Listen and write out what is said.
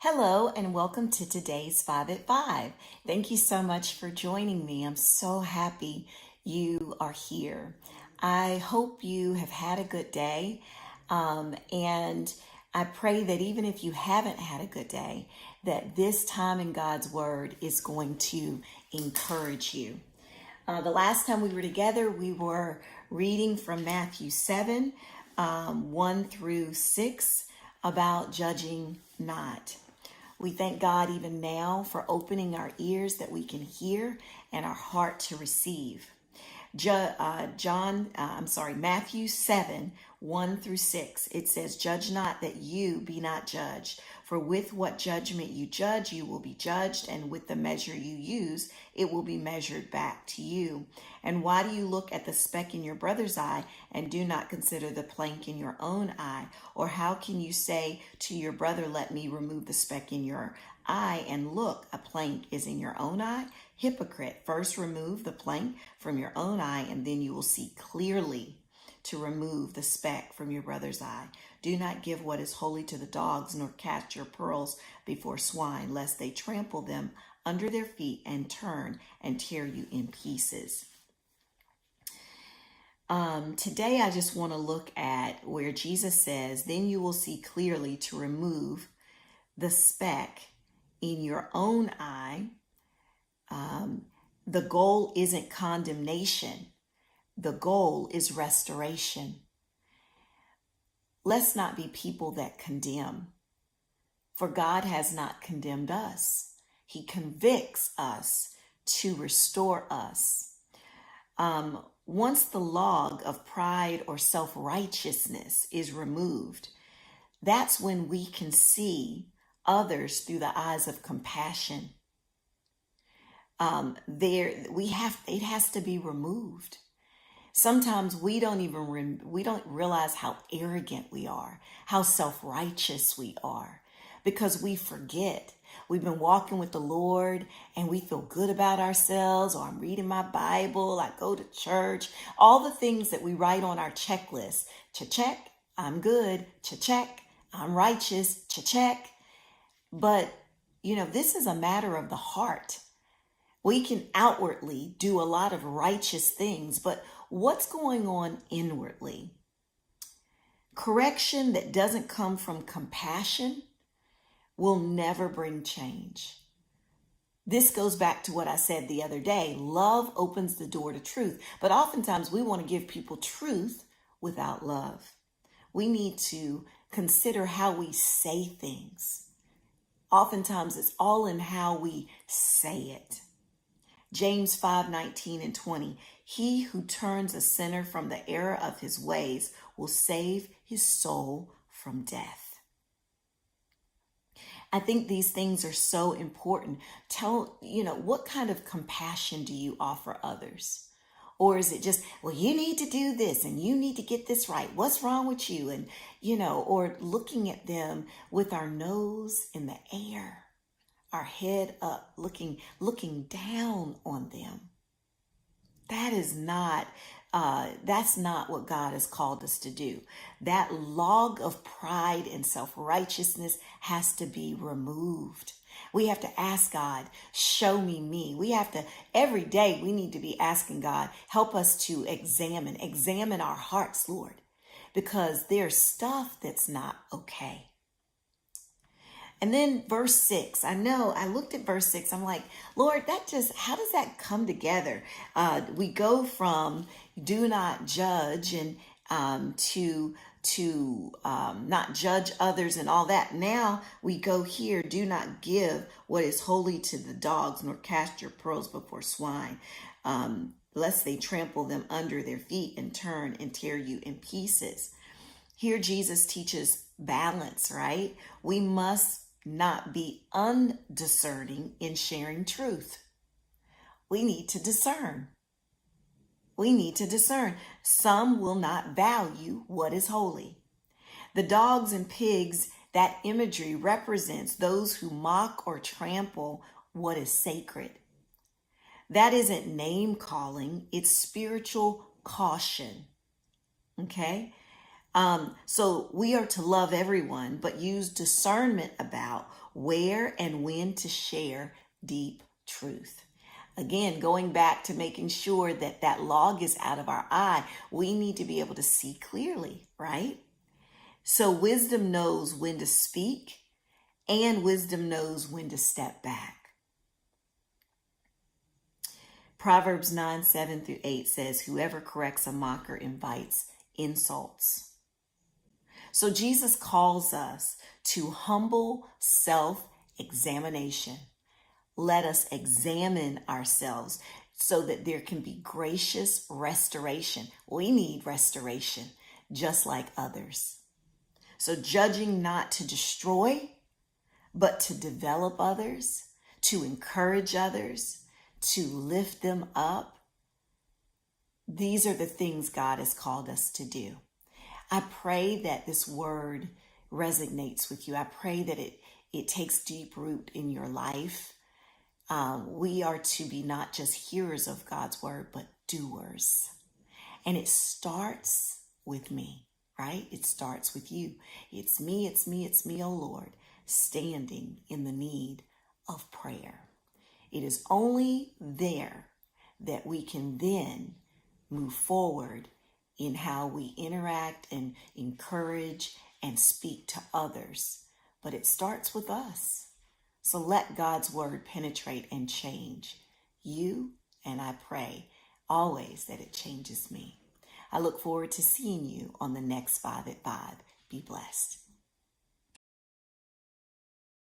Hello and welcome to today's 5 at 5. Thank you so much for joining me. I'm so happy you are here. I hope you have had a good day, and I pray that even if you haven't had a good day, that this time in God's Word is going to encourage you. The last time we were together, we were reading from Matthew 7, 1 through 6, about judging not. We thank God even now for opening our ears that we can hear and our heart to receive. Matthew 7, 1 through 6, it says, "Judge not that you be not judged. For with what judgment you judge, you will be judged, and with the measure you use, it will be measured back to you. And why do you look at the speck in your brother's eye and do not consider the plank in your own eye? Or how can you say to your brother, let me remove the speck in your eye, and look, a plank is in your own eye? Hypocrite, first remove the plank from your own eye, and then you will see clearly to remove the speck from your brother's eye. Do not give what is holy to the dogs, nor cast your pearls before swine, lest they trample them under their feet and turn and tear you in pieces." Today, I just want to look at where Jesus says, then you will see clearly to remove the speck in your own eye. The goal isn't condemnation. The goal is restoration. Let's not be people that condemn, for God has not condemned us. He convicts us to restore us. Once the log of pride or self-righteousness is removed, that's when we can see others through the eyes of compassion. It has to be removed. Sometimes we don't realize how arrogant we are, how self-righteous we are, because we forget. We've been walking with the Lord and we feel good about ourselves, or I'm reading my Bible, I go to church, all the things that we write on our checklist. Check, I'm good. Check, I'm righteous. Check. But, this is a matter of the heart. We can outwardly do a lot of righteous things, but what's going on inwardly? Correction that doesn't come from compassion will never bring change. This goes back to what I said the other day. Love opens the door to truth, but oftentimes we want to give people truth without love. We need to consider how we say things. Oftentimes it's all in how we say it. James 5:19 and 20. He who turns a sinner from the error of his ways will save his soul from death. I think these things are so important. What kind of compassion do you offer others? Or is it just, well, you need to do this and you need to get this right. What's wrong with you? And, or looking at them with our nose in the air, our head up, looking down on them. That's not what God has called us to do. That log of pride and self-righteousness has to be removed. We have to ask God, show me. Every day we need to be asking God, help us to examine our hearts, Lord, because there's stuff that's not okay. And then verse 6, I looked at verse 6. I'm like, Lord, how does that come together? We go from do not judge and to not judge others and all that. Now we go here, do not give what is holy to the dogs, nor cast your pearls before swine, lest they trample them under their feet and turn and tear you in pieces. Here Jesus teaches balance, right? We must not be undiscerning in sharing truth. We need to discern. Some will not value what is holy. The dogs and pigs, that imagery represents those who mock or trample what is sacred. That isn't name calling, it's spiritual caution. Okay? So we are to love everyone, but use discernment about where and when to share deep truth. Again, going back to making sure that that log is out of our eye, we need to be able to see clearly, right? So wisdom knows when to speak and wisdom knows when to step back. Proverbs 9:7-8 says, whoever corrects a mocker invites insults. So Jesus calls us to humble self-examination. Let us examine ourselves so that there can be gracious restoration. We need restoration just like others. So judging not to destroy, but to develop others, to encourage others, to lift them up. These are the things God has called us to do. I pray that this word resonates with you. I pray that it takes deep root in your life. We are to be not just hearers of God's word, but doers. And it starts with me, right? It starts with you. It's me, oh Lord, standing in the need of prayer. It is only there that we can then move forward in how we interact and encourage and speak to others. But it starts with us. So let God's word penetrate and change you, and I pray always that it changes me. I look forward to seeing you on the next 5 at 5. Be blessed.